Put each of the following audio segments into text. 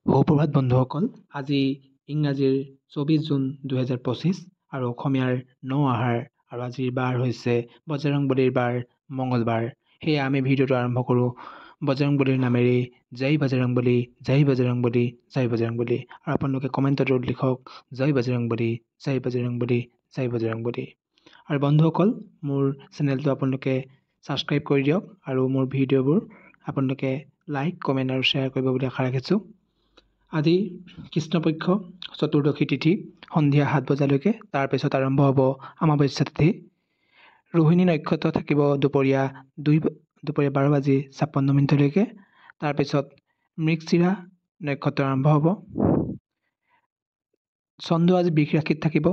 সুপ্ৰভাত বন্ধুসকল, আজি ইংৰাজীৰ ২৪ জুন ২০২৫ আৰু অসমীয়াৰ ৯ আহাৰ আৰু আজিৰ বাৰ হৈছে বজৰংবলীৰ বাৰ মঙলবাৰ। সেয়ে আমি ভিডিঅ'টো আৰম্ভ কৰোঁ বজৰংবলীৰ নামেৰে। জয় বজৰংবলী, জয় বজৰংবলী, জয় বজৰংবলী। আৰু আপোনালোকে কমেণ্টত লিখক জয় বজৰংবলী, জয় বজৰংবলী, জয় বজৰংবলী। আৰু বন্ধুসকল, মোৰ চেনেলটো আপোনালোকে ছাবস্ক্ৰাইব কৰি দিয়ক আৰু মোৰ ভিডিঅ'বোৰ আপোনালোকে লাইক, কমেণ্ট আৰু শ্বেয়াৰ কৰিব বুলি আশা ৰাখিছোঁ। আজি কৃষ্ণপক্ষ চতুৰ্দশী তিথি সন্ধিয়া ৭ বজালৈকে, তাৰপিছত আৰম্ভ হ'ব অমাৱস্যা তিথি। ৰোহিণী নক্ষত্ৰ থাকিব দুপৰীয়া 12:56 তাৰপিছত মৃগশিৰা নক্ষত্ৰ আৰম্ভ হ'ব। চন্দ্ৰ আজি বৃষ ৰাশিত থাকিব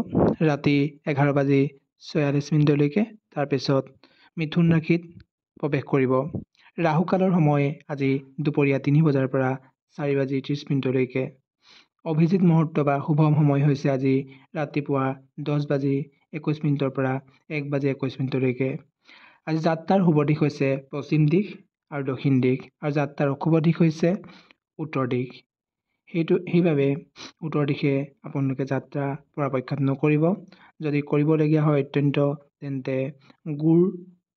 ৰাতি 11:46 তাৰপিছত মিথুন ৰাশিত প্ৰৱেশ কৰিব। ৰাহুকালৰ সময় আজি দুপৰীয়া 3 বজাৰ পৰা 4:30 অভিজিত মুহূৰ্ত বা শুভ সময় হৈছে আজি ৰাতিপুৱা 10:21 পৰা 1:21 আজি যাত্ৰাৰ শুভ দিশ হৈছে পশ্চিম দিশ আৰু দক্ষিণ দিশ, আৰু যাত্ৰাৰ অশুভ দিশ হৈছে উত্তৰ দিশ। সেইবাবে উত্তৰ দিশে আপোনালোকে যাত্ৰা পৰাপক্ষত নকৰিব। যদি কৰিবলগীয়া হয় তেন্তে গুড়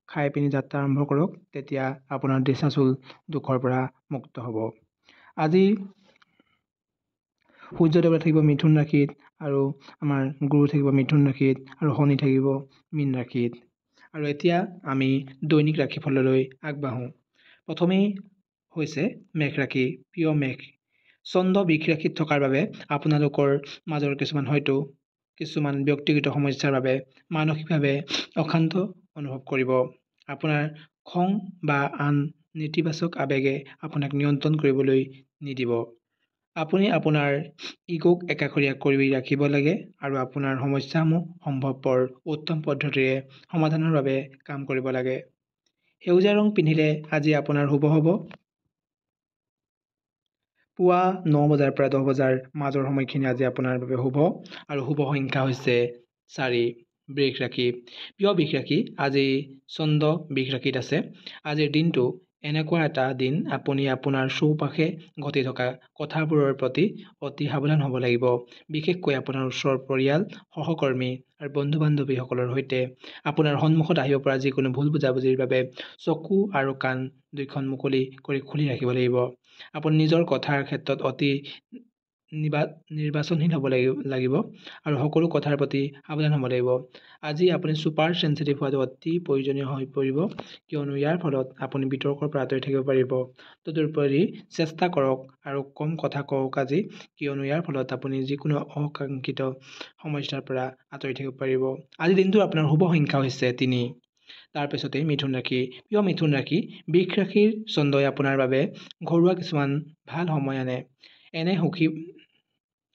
খাই পিনি যাত্ৰা আৰম্ভ কৰক, তেতিয়া আপোনাৰ দিশাচুল দুখৰ পৰা মুক্ত হ'ব। আজি সূৰ্য দেৱতা থাকিব মিথুন ৰাশিত, আৰু আমাৰ গুৰু থাকিব মিথুন ৰাশিত, আৰু শনি থাকিব মীন ৰাশিত। আৰু এতিয়া আমি দৈনিক ৰাশিফললৈ আগবাঢ়োঁ। প্ৰথমেই হৈছে মেষ ৰাশি, প্ৰিয় মেষ। চন্দ্ৰ বৃষ ৰাশিত থকাৰ বাবে আপোনালোকৰ মাজৰ কিছুমান ব্যক্তিগত সমস্যাৰ বাবে মানসিকভাৱে অশান্ত অনুভৱ কৰিব। আপোনাৰ খং বা আন নেতিবাচক আৱেগে আপোনাক নিয়ন্ত্ৰণ কৰিবলৈ নিদিব। আপুনি আপোনাৰ ইগ'ক একাষৰীয়া কৰি ৰাখিব লাগে আৰু আপোনাৰ সমস্যাসমূহ সম্ভৱপৰ উত্তম পদ্ধতিৰে সমাধানৰ বাবে কাম কৰিব লাগে। সেউজীয়া ৰং পিন্ধিলে আজি আপোনাৰ শুভ হ'ব। পুৱা ৯ বজাৰ পৰা 10 বজাৰ মাজৰ সময়খিনি আজি আপোনাৰ বাবে শুভ, আৰু শুভ সংখ্যা হৈছে 4। বৃষ ৰাশি, প্ৰিয় বৃষ ৰাশি। আজি চন্দ্ৰ বৃষ ৰাশিত আছে। আজিৰ দিনটো এনেকুৱা এটা দিন, আপুনি আপোনাৰ চৌপাশে ঘটি থকা কথাবোৰৰ প্ৰতি অতি সাৱধান হ'ব লাগিব। বিশেষকৈ আপোনাৰ ওচৰৰ পৰিয়াল, সহকৰ্মী আৰু বন্ধু বান্ধৱীসকলৰ সৈতে আপোনাৰ সন্মুখত আহিব পৰা যিকোনো ভুল বুজাবুজিৰ বাবে চকু আৰু কাণ দুয়োখন মুকলি কৰি খুলি ৰাখিব লাগিব। আপুনি নিজৰ কথাৰ ক্ষেত্ৰত অতি নিৰ্বাচনশীল হ'ব লাগিব আৰু সকলো কথাৰ প্ৰতি সাৱধান হ'ব লাগিব। আজি আপুনি ছুপাৰ চেনচিটিভ হোৱাটো অতি প্ৰয়োজনীয় হৈ পৰিব, কিয়নো ইয়াৰ ফলত আপুনি বিতৰ্কৰ পৰা আঁতৰি থাকিব পাৰিব। তদুপৰি চেষ্টা কৰক আৰু কম কথা কওক আজি, কিয়নো ইয়াৰ ফলত আপুনি যিকোনো অকাংক্ষিত সমস্যাৰ পৰা আঁতৰি থাকিব পাৰিব। আজি দিনটোৰ আপোনাৰ শুভ সংখ্যা হৈছে 3। তাৰপিছতে মিথুন ৰাশি, প্ৰিয় মিথুন ৰাশি। বৃষ ৰাশিৰ চন্দ্ৰই আপোনাৰ বাবে ঘৰুৱা কিছুমান ভাল সময় আনে।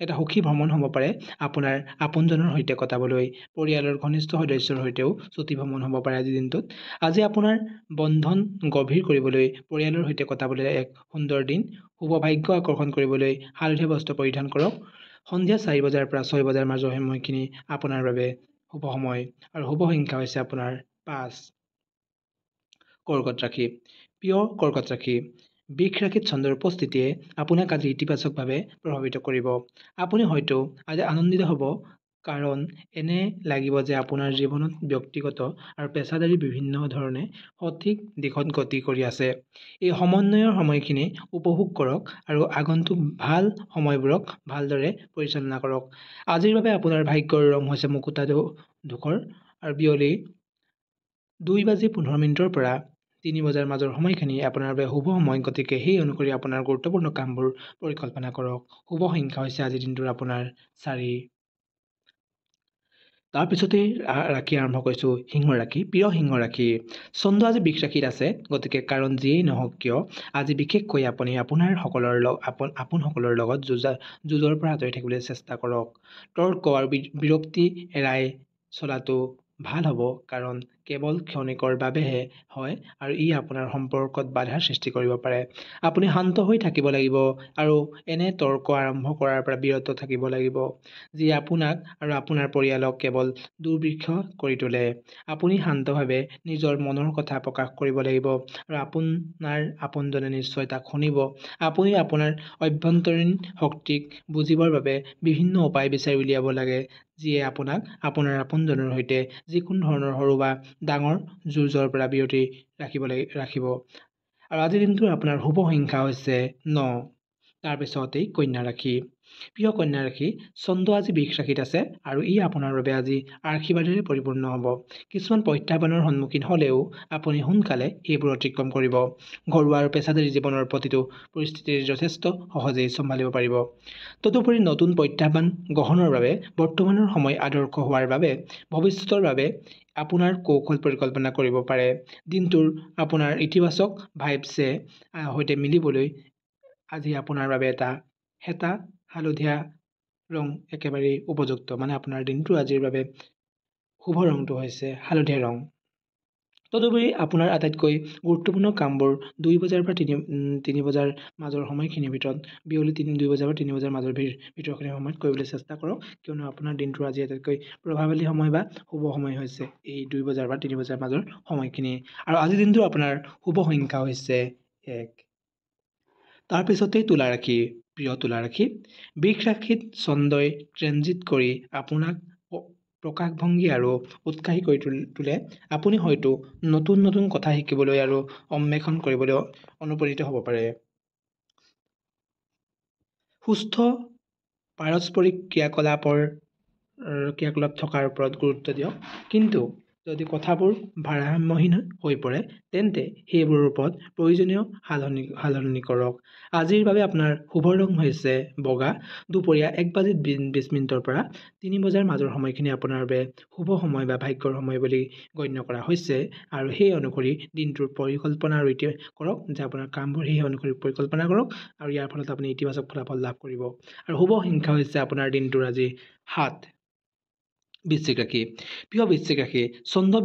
এটা সুখী ভ্ৰমণ হ'ব পাৰে আপোনাৰ আপোনজনৰ সৈতে কটাবলৈ। পৰিয়ালৰ ঘনিষ্ঠ সদস্যৰ সৈতেও ছুটি ভ্ৰমণ হ'ব পাৰে আজিৰ দিনটোত। আজি আপোনাৰ বন্ধন গভীৰ কৰিবলৈ পৰিয়ালৰ সৈতে কটাবলৈ এক সুন্দৰ দিন। শুভ ভাগ্য আকৰ্ষণ কৰিবলৈ হালধীয়া বস্ত্ৰ পৰিধান কৰক। সন্ধিয়া 4 বজাৰ পৰা 6 বজাৰ মাজৰ সময়খিনি আপোনাৰ বাবে শুভ সময়, আৰু শুভ সংখ্যা হৈছে আপোনাৰ 5। কৰ্কট ৰাশি, প্ৰিয় কৰ্কট ৰাশি। বৃষ ৰাশিত চন্দ্ৰৰ উপস্থিতিয়ে আপোনাক আজি ইতিবাচকভাৱে প্ৰভাৱিত কৰিব। আপুনি হয়তো আজি আনন্দিত হ'ব, কাৰণ এনে লাগিব যে আপোনাৰ জীৱনত ব্যক্তিগত আৰু পেছাদাৰী বিভিন্ন ধৰণে সঠিক দিশত গতি কৰি আছে। এই সমন্বয়ৰ সময়খিনি উপভোগ কৰক আৰু আগন্তুক ভাল সময়বোৰক ভালদৰে পৰিচালনা কৰক। আজিৰ বাবে আপোনাৰ ভাগ্যৰ ৰং হৈছে মুকুতা ধূসৰ, আৰু বিয়লি 2:15 পৰা 3 বজাৰ মাজৰ সময়খিনি আপোনাৰ বাবে শুভ সময়, গতিকে সেই অনুসৰি আপোনাৰ গুৰুত্বপূৰ্ণ কামবোৰ পৰিকল্পনা কৰক। শুভ সংখ্যা হৈছে আজিৰ দিনটোৰ আপোনাৰ 4। তাৰপিছতে ৰাশি আৰম্ভ কৰিছোঁ সিংহ ৰাশি, প্ৰিয় সিংহ ৰাশি। চন্দ্ৰ আজি বৃষ ৰাশিত আছে, গতিকে কাৰণ যিয়েই নহওক কিয় আজি বিশেষকৈ আপুনি আপোনসকলৰ লগত যুঁজৰ পৰা আঁতৰি থাকিবলৈ চেষ্টা কৰক। তৰ্ক আৰু বিৰক্তি এৰাই চলাটো ভাল হ'ব, কাৰণ কেৱল ক্ষণিকৰ বাবেহে হয় আৰু ই আপোনাৰ সম্পৰ্কত বাধাৰ সৃষ্টি কৰিব পাৰে। আপুনি শান্ত হৈ থাকিব লাগিব আৰু এনে তৰ্ক আৰম্ভ কৰাৰ পৰা বিৰত থাকিব লাগিব যি আপোনাক আৰু আপোনাৰ পৰিয়ালক কেৱল দুৰ্বিক্ষ কৰি তোলে। আপুনি শান্তভাৱে নিজৰ মনৰ কথা প্ৰকাশ কৰিব লাগিব আৰু আপোনাৰ আপোনজনে নিশ্চয় তাক শুনিব। আপুনি আপোনাৰ অভ্যন্তৰীণ শক্তিক বুজিবৰ বাবে বিভিন্ন উপায় বিচাৰি উলিয়াব লাগে যিয়ে আপোনাক আপোনাৰ আপোনজনৰ সৈতে যিকোনো ধৰণৰ সৰু বা ডাঙৰ যুঁজৰ পৰা বিৰতি ৰাখিব। আৰু আজিৰ দিনটোৰ আপোনাৰ শুভ সংখ্যা হৈছে 9। তাৰপিছতেই কন্যা ৰাশি। প্ৰিয় কন্যা ৰাশি, চন্দ্ৰ আজি বৃষ ৰাশিত আছে আৰু ই আপোনাৰ বাবে আজি আশীৰ্বাদেৰে পৰিপূৰ্ণ হ'ব। কিছুমান প্ৰত্যাহ্বানৰ সন্মুখীন হ'লেও আপুনি সোনকালে সেইবোৰ অতিক্ৰম কৰিব। ঘৰুৱা আৰু পেছাদাৰী জীৱনৰ প্ৰতিটো পৰিস্থিতিৰ যথেষ্ট সহজেই চম্ভালিব পাৰিব। তদুপৰি নতুন প্ৰত্যাহ্বান গ্ৰহণৰ বাবে বৰ্তমানৰ সময় আদৰ্শ হোৱাৰ বাবে ভৱিষ্যতৰ বাবে আপোনাৰ কৌশল পৰিকল্পনা কৰিব পাৰে। দিনটোৰ আপোনাৰ ইতিবাচক ভাইবছে সৈতে মিলিবলৈ আজি আপোনাৰ বাবে এটা হেতা হালধীয়া ৰং একেবাৰেই উপযুক্ত। মানে আপোনাৰ দিনটো আজিৰ বাবে শুভ ৰংটো হৈছে হালধীয়া ৰং। তদুপৰি আপোনাৰ আটাইতকৈ গুৰুত্বপূৰ্ণ কামবোৰ 2 বজাৰ পৰা 3 বজাৰ মাজৰ সময়খিনিৰ ভিতৰত বিয়লি 2 বজাৰ পৰা 3 বজাৰ মাজৰ ভিতৰখিনি সময়ত কৰিবলৈ চেষ্টা কৰক, কিয়নো আপোনাৰ দিনটোৰ আজি আটাইতকৈ প্ৰভাৱশালী সময় বা শুভ সময় হৈছে এই 2 বজাৰ পৰা 3 বজাৰ মাজৰ সময়খিনি। আৰু আজিৰ দিনটো আপোনাৰ শুভ সংখ্যা হৈছে 1। তাৰপিছতেই তুলা ৰাশি। প্ৰিয় তুলা ৰাশি, বৃষ ৰাশিত চন্দ্ৰই ট্ৰেনজিট কৰি আপোনাক প্ৰকাশভংগী আৰু উৎসাহী কৰি তোলে। আপুনি হয়তো নতুন নতুন কথা শিকিবলৈ আৰু অন্বেষণ কৰিবলৈ অনুপ্ৰাণিত হ'ব পাৰে। সুস্থ পাৰস্পৰিক ক্ৰিয়াকলাপ থকাৰ ওপৰত গুৰুত্ব দিয়ক, কিন্তু যদি কথাবোৰ ভাৰসাম্যহীন হৈ পৰে তেন্তে সেইবোৰৰ ওপৰত প্ৰয়োজনীয় সালসলনি কৰক। আজিৰ বাবে আপোনাৰ শুভ ৰং হৈছে বগা। দুপৰীয়া 1:20 পৰা 3 বজাৰ মাজৰ সময়খিনি আপোনাৰ বাবে শুভ সময় বা ভাগ্যৰ সময় বুলি গণ্য কৰা হৈছে আৰু সেই অনুসৰি দিনটোৰ পৰিকল্পনা আৰু কৰক যে আপোনাৰ কামবোৰ সেই অনুসৰি পৰিকল্পনা কৰক আৰু ইয়াৰ ফলত আপুনি ইতিবাচক ফলাফল লাভ কৰিব। আৰু শুভ সংখ্যা হৈছে আপোনাৰ দিনটোৰ আজি 7। বৃশ্চিক ৰাশি। প্ৰিয় বৃশ্চিক ৰাশি, চন্দ্ৰ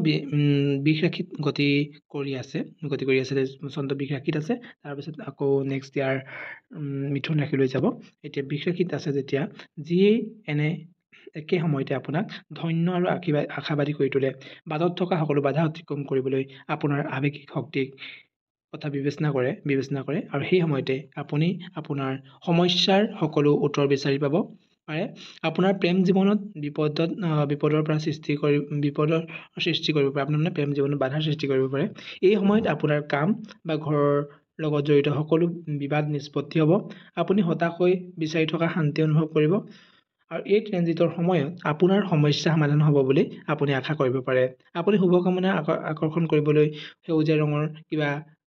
বৃষ ৰাশিত গতি কৰি আছে চন্দ্ৰ বৃষ ৰাশিত আছে। তাৰপিছত আকৌ নেক্সট ইয়াৰ মিথুন ৰাশিলৈ যাব। এতিয়া বৃষ ৰাশিত আছে যেতিয়া যিয়েই এনে একে সময়তে আপোনাক ধন্য আৰু আশাবাদী কৰি তোলে। বাটত থকা সকলো বাধা অতিক্ৰম কৰিবলৈ আপোনাৰ আৱেগিক শক্তিক কথা বিবেচনা কৰে আৰু সেই সময়তে আপুনি আপোনাৰ সমস্যাৰ সকলো উত্তৰ বিচাৰি পাব পাৰে। আপোনাৰ প্ৰেম জীৱনত বিপদৰ সৃষ্টি কৰিব পাৰে। আপোনাৰ মানে প্ৰেম জীৱনত বাধাৰ সৃষ্টি কৰিব পাৰে। এই সময়ত আপোনাৰ কাম বা ঘৰৰ লগত জড়িত সকলো বিবাদ নিষ্পত্তি হ'ব। আপুনি হতাশ হৈ বিচাৰি থকা শান্তি অনুভৱ কৰিব আৰু এই ট্ৰেনজিটৰ সময়ত আপোনাৰ সমস্যা সমাধান হ'ব বুলি আপুনি আশা কৰিব পাৰে। আপুনি শুভকামনা আকৰ্ষণ কৰিবলৈ সেউজীয়া ৰঙৰ কিবা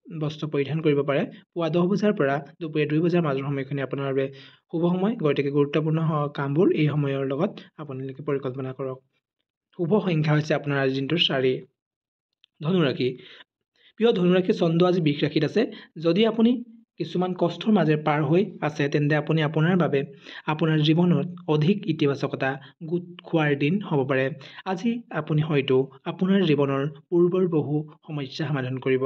বস্ত্ৰ পৰিধান কৰিব পাৰে। পুৱা 10 বজাৰ পৰা দুপৰীয়া 2 বজাৰ মাজৰ সময়খিনি আপোনাৰ বাবে শুভ সময়, গতিকে গুৰুত্বপূৰ্ণ কামবোৰ এই সময়ৰ লগত আপোনালোকে পৰিকল্পনা কৰক। শুভ সংখ্যা হৈছে আপোনাৰ আজিৰ দিনটোৰ 4। ধনুৰাশি। প্ৰিয় ধনুৰাশি, চন্দ্ৰ আজি বৃষ ৰাশিত আছে। যদি আপুনি কিছুমান কষ্টৰ মাজেৰে পাৰ হৈ আছে তেন্তে আপুনি আপোনাৰ বাবে আপোনাৰ জীৱনত অধিক ইতিবাচকতা গোট খোৱাৰ দিন হ'ব পাৰে। আজি আপুনি হয়তো আপোনাৰ জীৱনৰ পূৰ্বৰ বহু সমস্যা সমাধান কৰিব।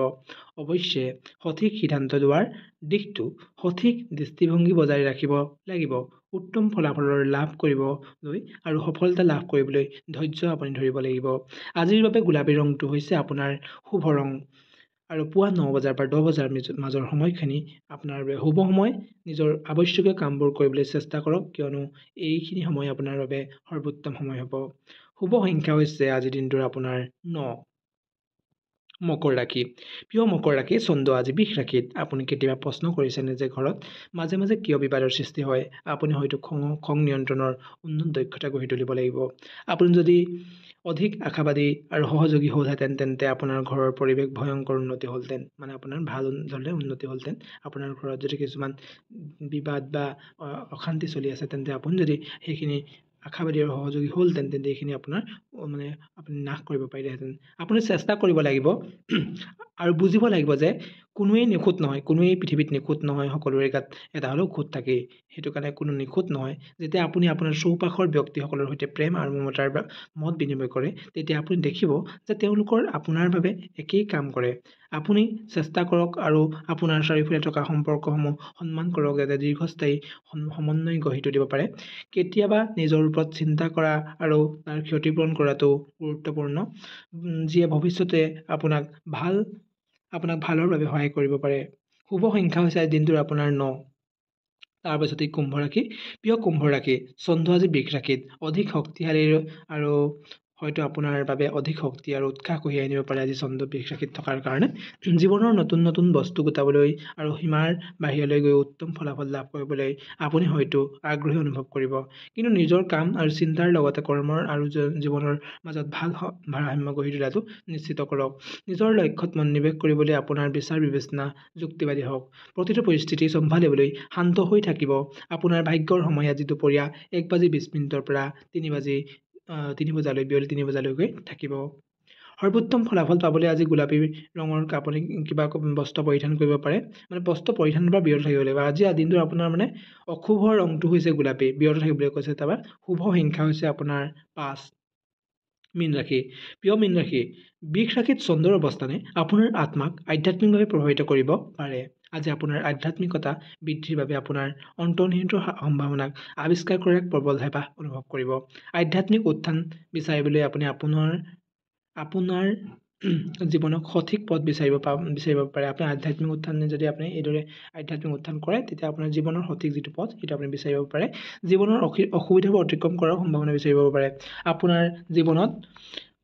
অৱশ্যে সঠিক সিদ্ধান্ত লোৱাৰ দিশটো সঠিক দৃষ্টিভংগী বজাই ৰাখিব লাগিব। উত্তম ফলাফলৰ লাভ কৰিবলৈ আৰু সফলতা লাভ কৰিবলৈ ধৈৰ্য আপুনি ধৰিব লাগিব। আজিৰ বাবে গোলাপী ৰংটো হৈছে আপোনাৰ শুভ ৰং আৰু পুৱা 9 বজাৰ পৰা 10 বজাৰ মাজৰ সময়খিনি আপোনাৰ বাবে শুভ সময়। নিজৰ আৱশ্যকীয় কামবোৰ কৰিবলৈ চেষ্টা কৰক, কিয়নো এইখিনি সময় আপোনাৰ বাবে সৰ্বোত্তম সময় হ'ব। শুভ সংখ্যা হৈছে আজিৰ দিনটোৰ আপোনাৰ 9। মকৰ ৰাশি। প্ৰিয় মকৰ ৰাশি, চন্দ্ৰ আজি বৃষ ৰাশিত। আপুনি কেতিয়াবা প্ৰশ্ন কৰিছেনে যে ঘৰত মাজে মাজে কিয় বিবাদৰ সৃষ্টি হয়? আপুনি হয়তো খং নিয়ন্ত্ৰণৰ উন্নত দক্ষতা গঢ়ি তুলিব লাগিব। আপুনি যদি অধিক আশাবাদী আৰু সহযোগী হ'লহেঁতেন তেন্তে আপোনাৰ ঘৰৰ পৰিৱেশ ভয়ংকৰ উন্নতি হ'লহেঁতেন। মানে আপোনাৰ ভাল উন্নতি হ'লহেঁতেন। আপোনাৰ ঘৰত যদি কিছুমান বিবাদ বা অশান্তি চলি আছে তেন্তে আপুনি যদি সেইখিনি আশাবাদী আৰু সহযোগী হ'লহেঁতেন তেন্তে এইখিনি আপোনাৰ আপুনি নাশ কৰিব পাৰিলেহেঁতেন। আপুনি চেষ্টা কৰিব লাগিব আৰু বুজিব লাগিব যে কোনোৱেই নিখুঁত নহয়, কোনোৱেই পৃথিৱীত নিখুঁত নহয়, সকলোৰে গাত এটা হ'লেও খুঁত থাকেই। সেইটো কাৰণে কোনো নিখুঁত নহয়। যেতিয়া আপুনি আপোনাৰ চৌপাশৰ ব্যক্তিসকলৰ সৈতে প্ৰেম আৰু মমতাৰ মত বিনিময় কৰে, তেতিয়া আপুনি দেখিব যে তেওঁলোকৰ আপোনাৰ বাবে একেই কাম কৰে। আপুনি চেষ্টা কৰক আৰু আপোনাৰ চাৰিওফালে থকা সম্পৰ্কসমূহ সন্মান কৰক, যাতে দীৰ্ঘস্থায়ী সমন্বয় গঢ়ি তুলিব পাৰে। কেতিয়াবা নিজৰ ওপৰত চিন্তা কৰা আৰু তাৰ ক্ষতিপূৰণ কৰাটো গুৰুত্বপূৰ্ণ, যিয়ে ভৱিষ্যতে আপোনাক ভালৰ বাবে সহায় কৰিব পাৰে। শুভ সংখ্যা হৈছে দিনটোৰ আপোনাৰ 9। তাৰপিছতে কুম্ভ ৰাশি। প্ৰিয় কুম্ভ ৰাশি, চন্দ্ৰ আজি বৃষ ৰাশিত অধিক শক্তিশালী আৰু হয়তো আপোনাৰ বাবে অধিক শক্তি আৰু উৎসাহ কঢ়িয়াই আনিব পাৰে আজি চন্দ্ৰ বৃষ ৰাশিত থকাৰ কাৰণে। জীৱনৰ নতুন নতুন বস্তু গোটাবলৈ আৰু সীমাৰ বাহিৰলৈ গৈ উত্তম ফলাফল লাভ কৰিবলৈ আপুনি হয়তো আগ্ৰহী অনুভৱ কৰিব। কিন্তু নিজৰ কাম আৰু চিন্তাৰ লগতে কৰ্মৰ আৰু জীৱনৰ মাজত ভাল ভাৰসাম্য গঢ়ি তোলাটো নিশ্চিত কৰক। নিজৰ লক্ষ্যত মনোনিৱেশ কৰিবলৈ আপোনাৰ বিচাৰ বিবেচনা যুক্তিবাদী হওক। প্ৰতিটো পৰিস্থিতি চম্ভালিবলৈ শান্ত হৈ থাকিব। আপোনাৰ ভাগ্যৰ সময় আজি দুপৰীয়া 1:20 পৰা 3 বজালৈকে থাকিব। সৰ্বোত্তম ফলাফল পাবলৈ আজি গোলাপী ৰঙৰ আপুনি কিবা বস্ত্ৰ পৰিধান কৰিব পাৰে। বস্ত্ৰ পৰিধানৰ পৰা বিৰত থাকিব লাগিব। আজি দিনটোৰ আপোনাৰ অশুভ ৰংটো হৈছে গোলাপী, বিৰত থাকিবলৈ কৈছে। তাৰপৰা শুভ সংখ্যা হৈছে আপোনাৰ 5। মীন ৰাশি। প্ৰিয় মীন ৰাশি, বৃষ ৰাশিত চন্দ্ৰৰ অৱস্থানে আপোনাৰ আত্মাক আধ্যাত্মিকভাৱে প্ৰভাৱিত কৰিব পাৰে। আজি আপোনাৰ আধ্যাত্মিকতা বৃদ্ধিৰ বাবে আপোনাৰ অন্তৰ্নিহিত সম্ভাৱনাক আৱিষ্কাৰ কৰাৰ এক প্ৰবল হেঁপাহ অনুভৱ কৰিব। আধ্যাত্মিক উত্থান বিচাৰিবলৈ আপুনি আপোনাৰ জীৱনক সঠিক পথ বিচাৰিব পাৰে। আপোনাৰ আধ্যাত্মিক উত্থান যদি আপুনি এইদৰে আধ্যাত্মিক উত্থান কৰে, তেতিয়া আপোনাৰ জীৱনৰ সঠিক যিটো পথ সেইটো আপুনি বিচাৰিব পাৰে। জীৱনৰ অসুবিধাবোৰ অতিক্ৰম কৰাৰ সম্ভাৱনা বিচাৰিব পাৰে। আপোনাৰ জীৱনত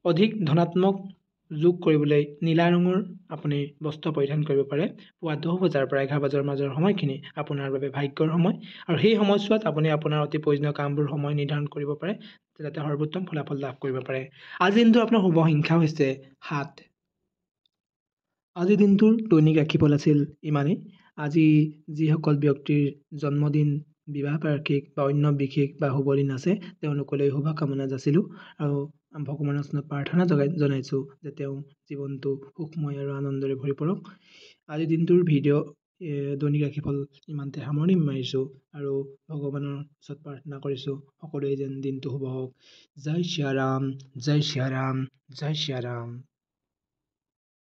অধিক ধনাত্মক যোগ কৰিবলৈ নীলা ৰঙৰ আপুনি বস্ত্ৰ পৰিধান কৰিব পাৰে। পুৱা 10 বজাৰ পৰা 11 বজাৰ মাজৰ সময়খিনি আপোনাৰ বাবে ভাগ্যৰ সময়, আৰু সেই সময়ছোৱাত আপুনি আপোনাৰ অতি প্ৰয়োজনীয় কামবোৰ সময় নিৰ্ধাৰণ কৰিব পাৰে, যাতে সৰ্বোত্তম ফলাফল লাভ কৰিব পাৰে। আজি দিনটোৰ আপোনাৰ শুভ সংখ্যা হৈছে 7। আজি দিনটোৰ দৈনিক ৰাশিফল আছিল ইমানেই। আজি যিসকল ব্যক্তিৰ জন্মদিন, বিবাহ বাৰ্ষিক বা অন্য বিশেষ বা শুভ দিন আছে, তেওঁলোকলৈ শুভকামনা যাচিলোঁ আৰু ভগৱানৰ ওচৰত প্ৰাৰ্থনা জনাইছোঁ যে তেওঁ জীৱনটো সুখময় আৰু আনন্দৰে ভৰি পৰক। আজি দিনটোৰ দৈনিক ৰাশিফল ইমানতে সামৰণি মাৰিছোঁ আৰু ভগৱানৰ ওচৰত প্ৰাৰ্থনা কৰিছোঁ সকলোৱে যেন দিনটো শুভ হওক। জয় শ্ৰী ৰাম, জয় শ্ৰী ৰাম, জয় শ্ৰী ৰাম।